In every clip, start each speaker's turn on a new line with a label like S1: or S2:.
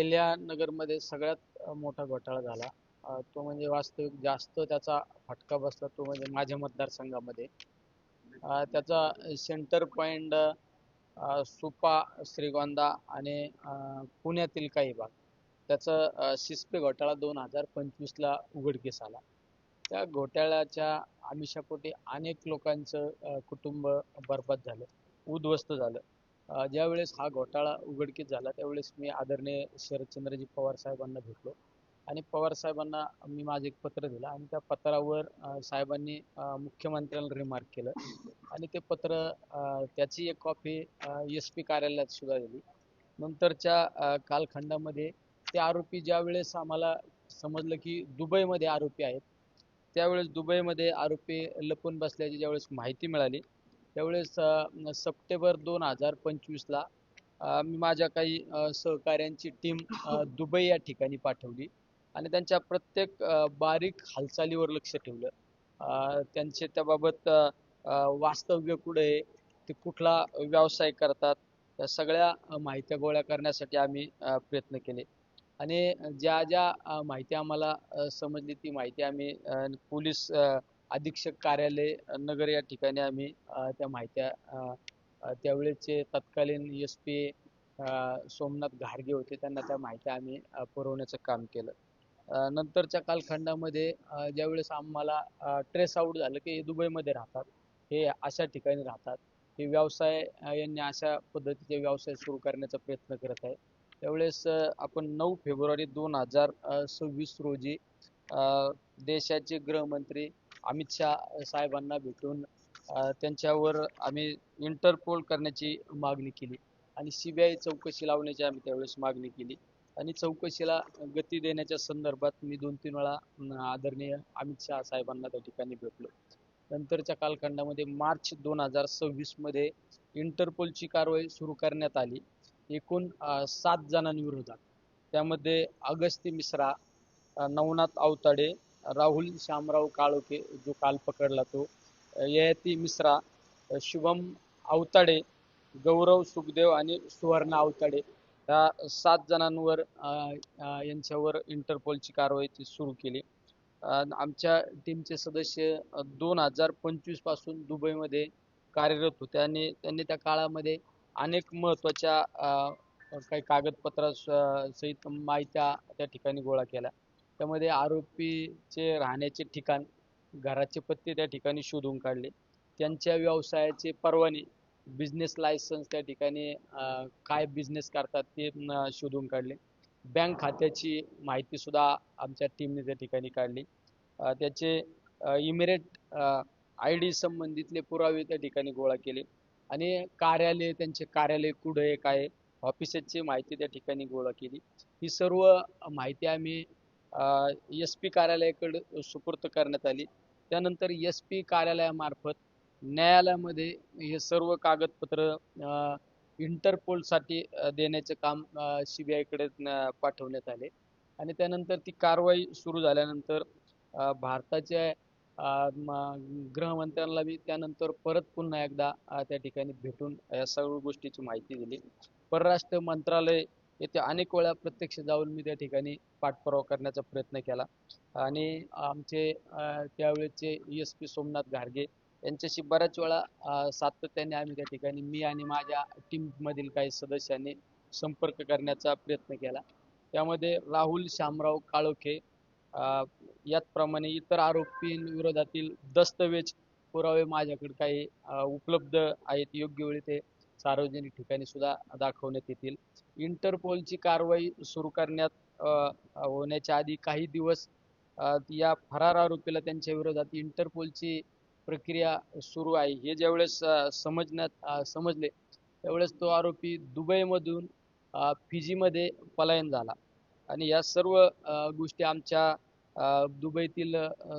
S1: अहिल्यानगरमध्ये सगळ्यात मोठा घोटाळा झाला. तो म्हणजे वास्तविक जास्त त्याचा फटका बसला तो म्हणजे माझ्या मतदारसंघामध्ये. त्याचा सेंटर पॉइंट सुपा, श्रीगोंदा आणि पुण्यातील काही भाग. त्याचा सिस्पे घोटाळा 2025ला उघडकीस आला. त्या घोटाळ्याच्या आमिषापोटी अनेक लोकांचं कुटुंब बरबाद झालं, उद्ध्वस्त झालं. ज्यावेळेस हा घोटाळा उघडकीस झाला त्यावेळेस मी आदरणीय शरदचंद्रजी पवार साहेबांना भेटलो आणि पवार साहेबांना मी माझं एक पत्र दिलं आणि त्या पत्रावर साहेबांनी मुख्यमंत्र्यांना रिमार्क केलं आणि ते पत्र त्याची एक कॉपी SP कार्यालयात सुद्धा दिली. नंतरच्या कालखंडामध्ये ते आरोपी ज्यावेळेस आम्हाला समजलं की दुबईमध्ये आरोपी आहेत, त्यावेळेस दुबईमध्ये आरोपी लपून बसल्याची ज्यावेळेस माहिती मिळाली त्यावेळेस सप्टेंबर 2025ला मी माझ्या काही सहकाऱ्यांची टीम दुबई या ठिकाणी पाठवली आणि त्यांच्या प्रत्येक बारीक हालचालीवर लक्ष ठेवलं. त्यांचे त्याबाबत वास्तव्य कुठे आहे, ते कुठला व्यवसाय करतात, या सगळ्या माहित्या गोळा करण्यासाठी आम्ही प्रयत्न केले आणि ज्या ज्या माहिती आम्हाला समजली ती माहिती आम्ही पोलीस अधीक्षक कार्यालय नगर या ठिकाणी आम्ही त्या माहित्या त्यावेळेचे तत्कालीन SP सोमनाथ घारगे होते, त्यांना त्या माहिती आम्ही पुरवण्याचं काम केलं. नंतरच्या कालखंडामध्ये ज्यावेळेस आम्हाला ट्रेस आउट झालं की हे दुबईमध्ये राहतात, हे अशा ठिकाणी राहतात, हे व्यवसाय यांनी अशा पद्धतीचे व्यवसाय सुरू करण्याचा प्रयत्न करत आहे. त्यावेळेस आपण 9 फेब्रुवारी 2026 रोजी देशाचे गृहमंत्री अमित शाह साहेबांना भेटून त्यांच्यावर आम्ही इंटरपोल करण्याची मागणी केली आणि CBI चौकशी लावण्याची आम्ही त्यावेळेस मागणी केली आणि चौकशीला गती देण्याच्या संदर्भात मी 2-3 वेळा आदरणीय अमित शाह साहेबांना त्या ठिकाणी भेटलो. नंतरच्या कालखंडामध्ये मार्च 2026 मध्ये इंटरपोलची कारवाई सुरू करण्यात आली एकूण 7 जणांविरोधात. त्यामध्ये अगस्ती मिश्रा, नवनाथ आवताडे, राहुल शामराव काळोखे जो काल पकडला तो, ययाती मिश्रा, शुभम आवताडे, गौरव सुखदेव आणि सुवर्ण आवताडे या 7 जणांवर यांच्यावर इंटरपोलची कारवाई सुरू केली. आमच्या टीमचे सदस्य 2025 पासून दुबईमध्ये कार्यरत होते आणि त्यांनी त्या काळामध्ये अनेक महत्त्वाच्या काही कागदपत्रा सहित माहित्या त्या ठिकाणी गोळा केल्या. त्यामध्ये आरोपीचे राहण्याचे ठिकाण, घराचे पत्ते त्या ठिकाणी शोधून काढले, त्यांच्या व्यवसायाचे परवाने, बिझनेस लायसन्स त्या ठिकाणी काय बिझनेस करतात ते शोधून काढले. बँक खात्याची माहिती सुद्धा आमच्या टीमने त्या ठिकाणी काढली. त्याचे इमिरेट ID संबंधितले पुरावे त्या ठिकाणी गोळा केले आणि त्यांचे कार्यालय कुठे आहे, काय ऑफिसची माहिती त्या ठिकाणी गोळा केली. ही सर्व माहिती आम्ही SP कार्यालयाकडे सुपूर्द करण्यात आली. त्यानंतर SP कार्यालयामार्फत न्यायालयामध्ये हे सर्व कागदपत्र इंटरपोलसाठी देण्याचे काम CBI कडे पाठवण्यात आले आणि त्यानंतर ती कारवाई सुरू झाल्यानंतर भारताच्या गृहमंत्र्यांना मी त्यानंतर परत पुन्हा एकदा त्या ठिकाणी भेटून या सर्व गोष्टीची माहिती दिली. परराष्ट्र मंत्रालय येथे अनेक वेळा प्रत्यक्ष जाऊन मी त्या ठिकाणी पाठपुरावा करण्याचा प्रयत्न केला आणि आमचे त्यावेळेचे SP सोमनाथ घारगे यांच्याशी बऱ्याच वेळा सातत्याने आम्ही त्या ठिकाणी मी आणि माझ्या टीममधील काही सदस्यांनी संपर्क करण्याचा प्रयत्न केला. त्यामध्ये राहुल शामराव काळोखे याचप्रमाणे इतर आरोपींविरोधातील दस्तवेज पुरावे माझ्याकडे काही उपलब्ध आहेत, योग्य वेळी ते सार्वजनिक ठिकाणी सुद्धा दाखवण्यात येतील. इंटरपोलची कारवाई सुरू करण्यात होण्याच्या आधी काही दिवस या फरार आरोपीला त्यांच्या विरोधात इंटरपोलची प्रक्रिया सुरू आहे हे ज्यावेळेस समजले त्यावेळेस तो आरोपी दुबईमधून फिजीमध्ये पलायन झाला आणि या सर्व गोष्टी आमच्या दुबईतील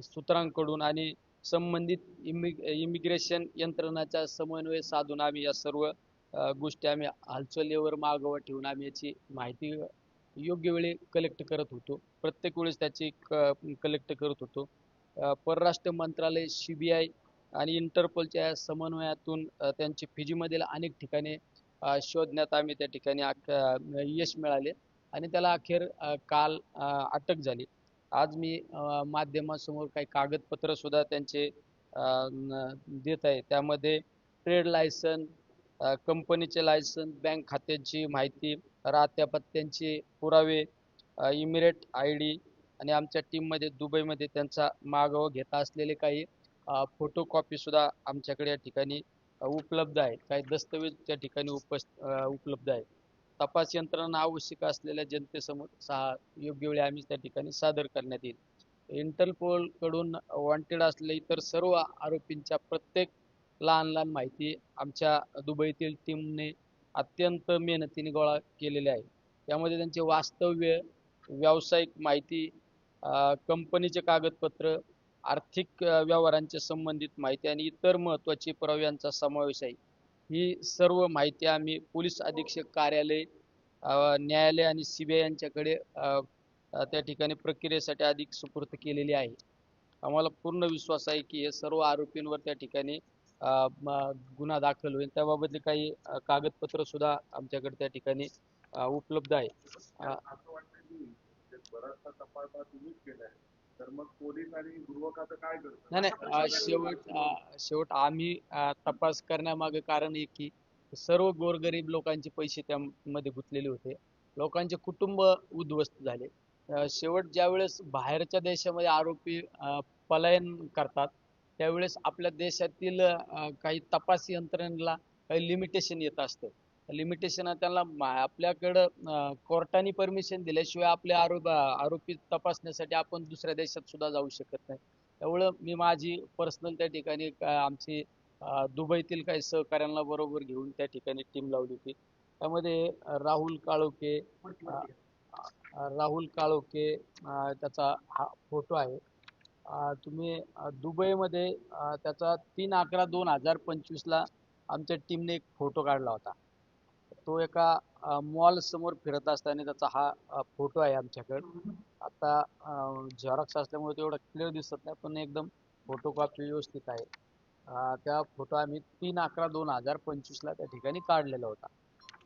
S1: सूत्रांकडून आणि संबंधित इमिग्रेशन यंत्रणाचा समन्वय साधून आम्ही या सर्व गोष्टी आम्ही हालचालीवर मागोवा ठेवून आम्ही याची माहिती योग्य वेळी कलेक्ट करत होतो. प्रत्येक वेळेस त्याची कलेक्ट करत होतो. परराष्ट्र मंत्रालय, CBI आणि इंटरपोलच्या समन्वयातून त्यांची फिजीमधील अनेक ठिकाणे शोधण्यात आम्ही त्या ठिकाणी यश मिळाले आणि त्याला अखेर काल अटक झाली. आज मी माध्यमासमोर काही कागदपत्र सुद्धा त्यांचे देत आहे. त्यामध्ये ट्रेड लायसन, कंपनीचे लायसन, बँक खात्याची माहिती, राहत्या पत्त्यांचे पुरावे, इमिरेट आय डी आणि आमच्या टीममध्ये दुबईमध्ये त्यांचा मागोवा घेत असलेले काही फोटोकॉपी सुद्धा आमच्याकडे या ठिकाणी उपलब्ध आहे. काही दस्तऐवज त्या ठिकाणी उपलब्ध आहे. तपास यंत्रणा आवश्यक असलेल्या जनतेसमोर योग्य वेळी आम्ही त्या ठिकाणी सादर करण्यात येईल. इंटरपोल कडून वॉन्टेड असलेल्या इतर सर्व आरोपींच्या प्रत्येक लहान लहान माहिती आमच्या दुबईतील टीमने अत्यंत मेहनतीने गोळा केलेले आहे. त्यामध्ये त्यांचे वास्तव्य, व्यावसायिक माहिती, कंपनीचे कागदपत्र, आर्थिक व्यवहारांच्या संबंधित माहिती आणि इतर महत्त्वाचे पुराव्यांचा समावेश आहे. ही सर्व माहिती आम्ही पोलीस अधीक्षक कार्यालय, न्यायालय आणि CBI यांच्याकडे त्या ठिकाणी प्रक्रियेसाठी अधिक सुपूर्द केलेली आहे. आम्हाला पूर्ण विश्वास आहे की हे सर्व आरोपींवर त्या ठिकाणी गुन्हा दाखल होईल. त्याबाबतले काही कागदपत्र सुद्धा आमच्याकडे त्या ठिकाणी उपलब्ध आहे.
S2: असं वाटतं की बराचसा तपास हा तुम्हीच केलाय, तर मग पोलीस आणि गृह खातं काय करतं?
S1: नाही नाही, शेवट आम्ही तपास करण्यामागे कारण आहे की सर्व गोरगरीब लोकांचे पैसे त्यामध्ये गुंतलेले होते. लोकांचे कुटुंब उद्ध्वस्त झाले. शेवट ज्यावेळेस बाहेरच्या देशामध्ये आरोपी पलायन करतात, त्यावेळेस आपल्या देशातील काही तपास यंत्रणेला काही लिमिटेशन येत असतं. लिमिटेशन त्यांना आपल्याकडं कोर्टाने परमिशन दिल्याशिवाय आपले आरोपी तपासण्यासाठी आपण दुसऱ्या देशात सुद्धा जाऊ शकत नाही. त्यामुळं मी माझी पर्सनल त्या ठिकाणी आमची दुबईतील काही सहकाऱ्यांना बरोबर घेऊन त्या ठिकाणी टीम लावली होती. त्यामध्ये राहुल काळोखे त्याचा हा फोटो आहे. तुम्ही दुबईमध्ये त्याचा 3/11/2025 आमच्या टीमने एक फोटो काढला होता. तो एका मॉल समोर फिरत असताना त्याचा हा फोटो आहे आमच्याकडे. आता झेरॉक्स असल्यामुळे तेवढा क्लिअर दिसत नाही, पण एकदम फोटोकॉपी व्यवस्थित आहे. त्या फोटो आम्ही 3/11/2025 त्या ठिकाणी काढलेला होता.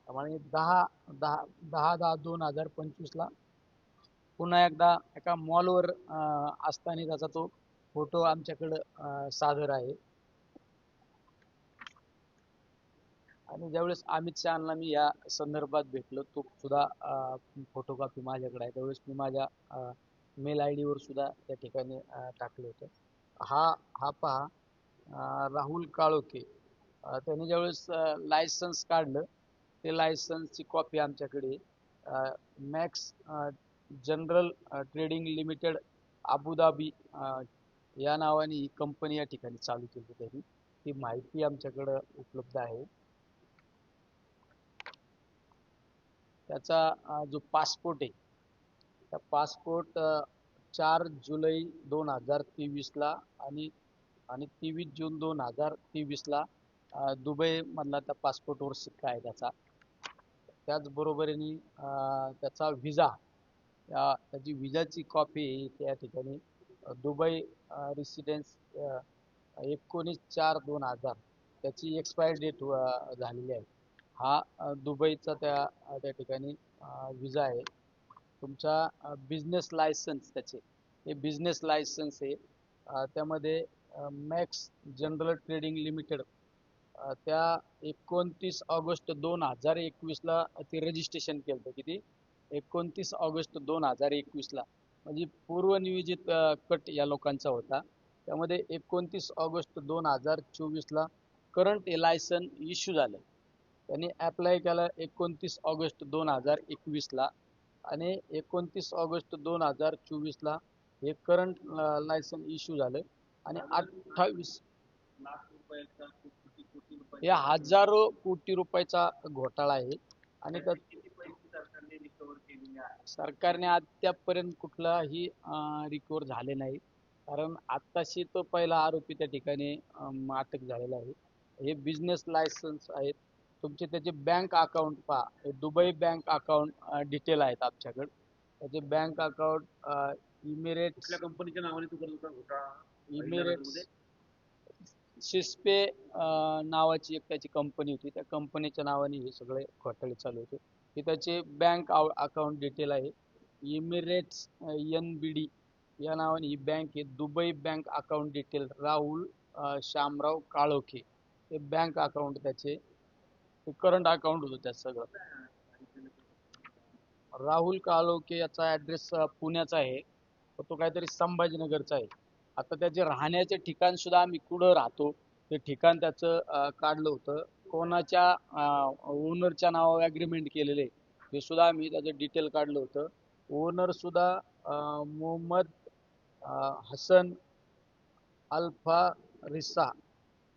S1: त्यामुळे 10/10/2025 पुन्हा एकदा एका मॉलवर असताना त्याचा तो फोटो आमच्याकडं सादर आहे. आणि ज्यावेळेस अमित शहाना मी या संदर्भात भेटलो, तो सुद्धा फोटोकॉपी माझ्याकडे आहे. त्यावेळेस मी माझ्या मेल ID वर सुद्धा त्या ठिकाणी टाकले होते. हा हा पहा, राहुल काळोखे. त्याने ज्यावेळेस लायसन्स काढलं, ते लायसन्सची कॉपी आमच्याकडे max general trading limited Abu Dhabi या नावाने ही कंपनी या ठिकाणी चालू केली त्यांनी. ती माहिती आमच्याकडं उपलब्ध आहे. त्याचा जो पासपोर्ट आहे, त्या पासपोर्ट 4 जुलै 2023 आणि 23 जून 2023 दुबई मधला त्या पासपोर्टवर शिक्का आहे त्याचा. त्याचबरोबरीने त्याचा विजा, त्याची विजाची कॉपी त्या ठिकाणी दुबई रेसिडेन्स 19/4/2000 त्याची एक्सपायर डेट झालेली आहे. हा दुबईचा त्या ठिकाणी विजा आहे. तुमचा बिझनेस लायसन्स त्याचे हे बिझनेस लायसन्स आहे. त्यामध्ये मॅक्स जनरल ट्रेडिंग लिमिटेड त्या 29 ऑगस्ट 2021 ते रजिस्ट्रेशन केलं होतं. किती? 29 ऑगस्ट 2021 म्हणजे पूर्वनियोजित कट या लोकांचा होता. त्यामध्ये 29 ऑगस्ट 2024 करंट लायसन इश्यू झालं. त्यांनी अप्लाय केलं 29 ऑगस्ट 2021 आणि 29 ऑगस्ट 2024 हे करंट लायसन इश्यू झालं आणि 28
S2: लाख रुपयाचा कोटी कोटी रुपये
S1: या हजारो कोटी रुपयाचा घोटाळा आहे. आणि
S2: किती पैसे सरकारने रिकव्हर केलेले आहे?
S1: सरकारने अद्यापपर्यंत कुठलाही रिकव्हर झाले नाही. कारण आत्ताशी तो पहिला आरोपी त्या ठिकाणी अटक झालेला आहे. हे बिझनेस लायसन्स आहेत. तुमचे त्याचे बँक अकाउंट पहा. हे दुबई बँक अकाउंट डिटेल आहेत आमच्याकडे. त्याचे बँक अकाउंट इमिरेट्स,
S2: कुठल्या कंपनीच्या नावाने तू करत होता घोटाळा?
S1: इमिरेट्स शिस्पे नावाची एक त्याची कंपनी होती. त्या कंपनीच्या नावाने हे सगळे घोटाळे चालू होते. हे त्याचे बँक अकाउंट डिटेल आहे. इमिरेट्स NBD या नावाने ही बँक आहे. Dubai bank account detail Rahul Shamrao Kalokhe हे बँक अकाउंट त्याचे करंट अकाउंट होतं त्यात सगळं. राहुल काळोखे याचा ऍड्रेस पुण्याचा आहे, तर तो काहीतरी संभाजीनगरचा आहे. आता त्याचे राहण्याचे ठिकाण सुद्धा आम्ही कुठं राहतो ते ठिकाण त्याचं काढलं होतं. कोणाच्या ओनरच्या नावावर ॲग्रीमेंट केलेले हे सुद्धा आम्ही त्याचं डिटेल काढलं होतं. ओनर सुद्धा मोहम्मद हसन अल्फा रिसा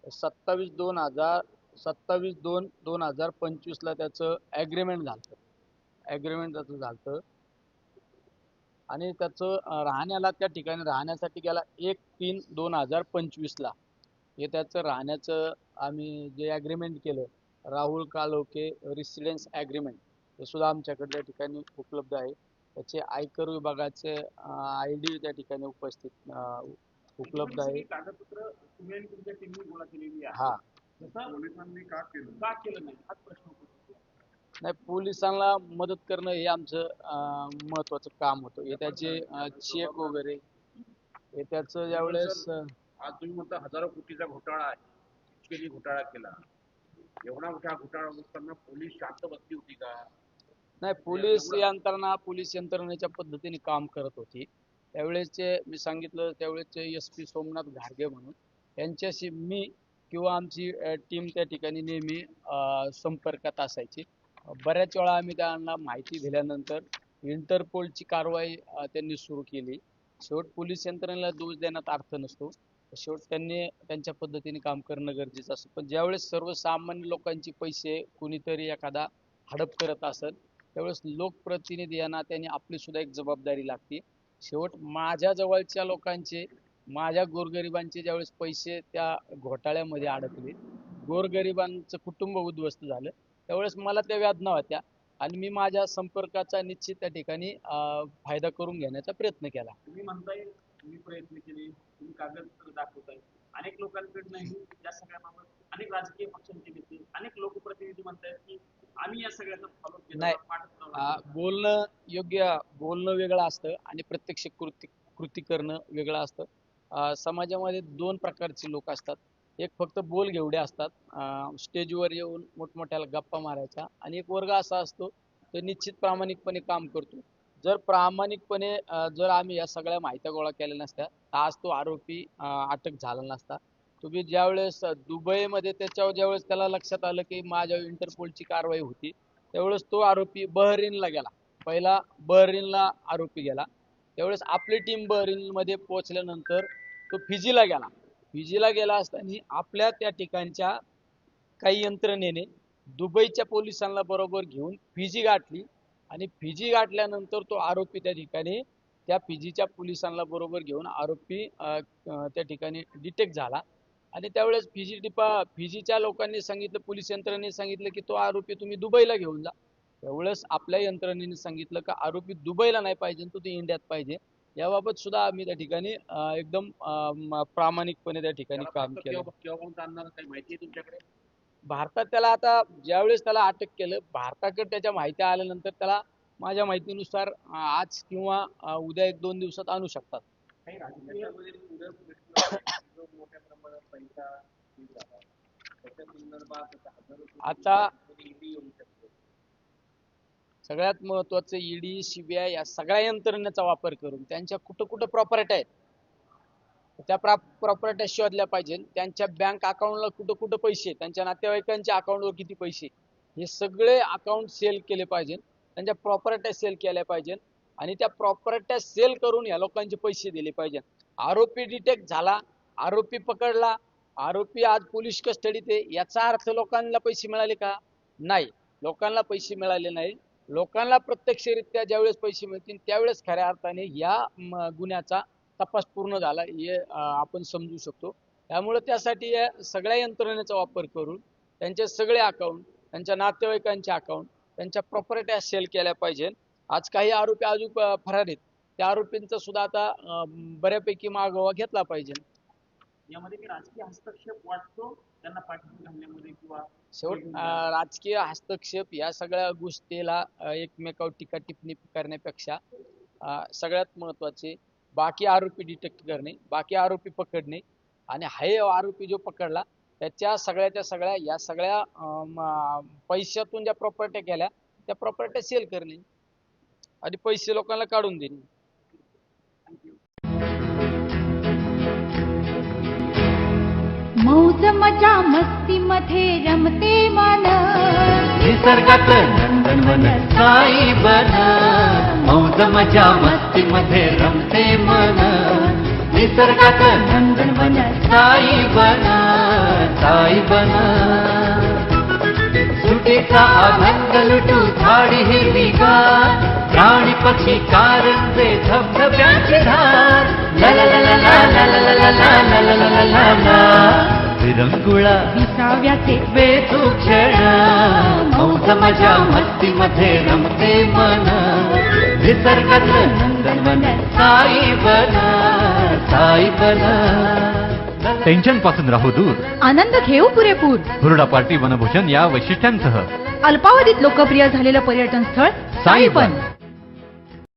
S1: 27/2/2025 ला त्याचं ॲग्रीमेंट झालं. त्याचं झालं आणि त्याचं राहण्याला त्या ठिकाणी राहण्यासाठी गेला 1/3/2025 ला. हे त्याचं राहण्याचं आम्ही जे ॲग्रीमेंट केलं राहुल काळोखे रेसिडेन्स ॲग्रीमेंट हे सुद्धा आमच्याकडे त्या ठिकाणी उपलब्ध आहे. त्याचे आयकर विभागाचे ID त्या ठिकाणी उपलब्ध आहे.
S2: कागदपत्र तुम्ही आणि तुमच्या टीमने गोळा केलेली आहे.
S1: हा
S2: पोलिसांनी का केलं नाही हाच प्रश्न होतो.
S1: नाही, पोलिसांना मदत करणं हे आमचं महत्वाचं काम होतं. हे त्याचे चेक वगैरे हे त्याचं ज्यावेळेस
S2: आज तुम्ही म्हणता हजारो कोटीचा घोटाळा आहे, इतके घोटाळा केला, एवढा मोठा घोटाळा असताना पोलीस शांत बसली होती का?
S1: नाही, पोलीस यंत्रणेच्या पद्धतीने काम करत होती. त्यावेळेसचे मी सांगितलं त्यावेळेसचे SP सोमनाथ घारगे म्हणून यांच्याशी मी किंवा आमची टीम त्या ठिकाणी नेहमी संपर्कात असायची. बऱ्याच वेळा आम्ही त्यांना माहिती दिल्यानंतर इंटरपोलची कारवाई त्यांनी सुरू केली. शेवट पोलीस यंत्रणेला दोष देण्यात अर्थ नसतो. शेवट त्यांनी त्यांच्या पद्धतीने काम करणं गरजेचं असतं. पण ज्यावेळेस सर्वसामान्य लोकांचे पैसे कुणीतरी एखादा हडप करत असेल त्यावेळेस लोकप्रतिनिधी या नात्याने आपली सुद्धा एक जबाबदारी लागते. शेवट माझ्या जवळच्या लोकांचे माझ्या गोरगरिबांचे ज्यावेळेस पैसे त्या घोटाळ्यामध्ये अडकले, गोरगरिबांचं कुटुंब उद्ध्वस्त झालं, त्यावेळेस मला त्या वेदना होत्या आणि मी माझ्या संपर्काचा निश्चित त्या ठिकाणी फायदा करून घेण्याचा प्रयत्न केला.
S2: तुम्ही म्हणताय तुम्ही प्रयत्न केले, तुम्ही कागदपत्र दाखवताय, अनेक लोकांकडनंही या सगळ्याबाबत अनेक राजकीय पक्षांचे नेते अनेक लोकप्रतिनिधी म्हणतायत की आम्ही या सगळ्याचा फॉलो केला.
S1: नाही, बोलणं वेगळं असतं आणि प्रत्यक्ष कृती करणं वेगळं असतं. समाजामध्ये दोन प्रकारचे लोक असतात. एक फक्त बोल घेवडे असतात, स्टेजवर येऊन मोठमोठ्याला गप्पा मारायचा, आणि एक वर्ग असा असतो तो निश्चित प्रामाणिकपणे काम करतो. जर प्रामाणिकपणे जर आम्ही या सगळ्या माहित्या गोळा केल्या नसत्या तर आज तो आरोपी अटक झाला नसता. तुम्ही ज्यावेळेस दुबईमध्ये ज्यावेळेस त्याला लक्षात आलं की माझ्या इंटरपोलची कारवाई होती त्यावेळेस तो आरोपी बहरीनला गेला. पहिला बहरीनला आरोपी गेला. त्यावेळेस आपली टीम बहरीनमध्ये पोहोचल्यानंतर तो फिजीला गेला असताना आपल्या त्या ठिकाणच्या काही यंत्रणेने दुबईच्या पोलिसांना बरोबर घेऊन फिजी गाठली आणि फिजी गाठल्यानंतर तो आरोपी त्या ठिकाणी त्या फिजीच्या पोलिसांना बरोबर घेऊन आरोपी त्या ठिकाणी डिटेक्ट झाला. आणि त्यावेळेस फिजीच्या लोकांनी सांगितलं, पोलीस यंत्रणेने सांगितलं की तो आरोपी तुम्ही दुबईला घेऊन जा. त्यावेळेस आपल्या यंत्रणेने सांगितलं की आरोपी दुबईला नाही पाहिजे, तो इंडियात पाहिजे. याबाबत सुद्धा आम्ही त्या ठिकाणी एकदम प्रामाणिकपणे त्या ठिकाणी काम केलं.
S2: काही माहिती आहे तुमच्याकडे?
S1: भारतात त्याला आता ज्यावेळेस त्याला अटक केलं, भारताकडे त्याच्या माहिती आल्यानंतर त्याला माझ्या माहितीनुसार आज किंवा उद्या 1-2 दिवसात आणू शकतात. आता सगळ्यात महत्वाचं ED CBI या सगळ्या यंत्रणेचा वापर करून त्यांच्या कुठं प्रॉपर्टी आहेत त्या प्रॉपर्टी शोधल्या पाहिजे. त्यांच्या बँक अकाउंटला कुठं पैसे, त्यांच्या नातेवाईकांच्या अकाउंटवर किती पैसे, हे सगळे अकाउंट सेल केले पाहिजे. त्यांच्या प्रॉपर्टी सेल केल्या पाहिजे आणि त्या प्रॉपर्टी सेल करून या लोकांचे पैसे दिले पाहिजे. आरोपी डिटेक्ट झाला, आरोपी पकडला, आरोपी आज पोलीस कस्टडीत आहे, याचा अर्थ लोकांना पैसे मिळाले का? नाही, लोकांना पैसे मिळाले नाही. लोकांना प्रत्यक्षरित्या ज्यावेळेस पैसे मिळतील त्यावेळेस खऱ्या अर्थाने या गुन्ह्याचा तपास पूर्ण झाला हे आपण समजू शकतो. त्यामुळे त्यासाठी या सगळ्या यंत्रणेचा वापर करून त्यांचे सगळे अकाउंट, त्यांच्या नातेवाईकांचे अकाउंट, त्यांच्या प्रॉपर्टी सेल केल्या पाहिजे. आज काही आरोपी अजून फरार आहेत, त्या आरोपींचा सुद्धा आता बऱ्यापैकी मागोवा घेतला पाहिजे.
S2: यामध्ये काही राजकीय हस्तक्षेप वाटतो त्यांना पाठिंबा घालण्यामध्ये किंवा
S1: शेवट राजकीय हस्तक्षेप या सगळ्या गोष्टीला एकमेकावर टीका टिप्पणी करण्यापेक्षा सगळ्यात महत्वाचे बाकी आरोपी डिटेक्ट करणे, बाकी आरोपी पकडणे आणि हाय आरोपी जो पकडला त्याच्या सगळ्याच्या सगळ्या या सगळ्या पैशातून ज्या प्रॉपर्ट्या केल्या त्या प्रॉपर्ट्या सेल करणे आणि पैसे लोकांना काढून देणे.
S3: मौज मजा मस्ती मध्ये रमते मन,
S4: निसर्गात नंदनवन साई बन. मौज मजा मस्ती मध्ये रमते मन, निसर्गात नंदनवन साई बन. साई बन सुटेचा आनंद लुटू झाडी हिरवीगार, प्राणी पक्षी कारंजे धबधब्यांची धार. ला ला ला ला ला ला ला ला ला ला ला ला ला. विरंगुळा
S3: विसाव्याचे
S4: बेतू क्षण, मौज मजा मस्ती मध्ये रमते मन. निसर्गात नंदनवन साई बन. साई बन. टेन्शन पासून राहू दूर,
S3: आनंद घेऊ पुरेपूर.
S4: हुरडा पार्टी वनभूषण या वैशिष्ट्यांसह
S3: अल्पावधीत लोकप्रिय झालेलं पर्यटन स्थळ साईबन.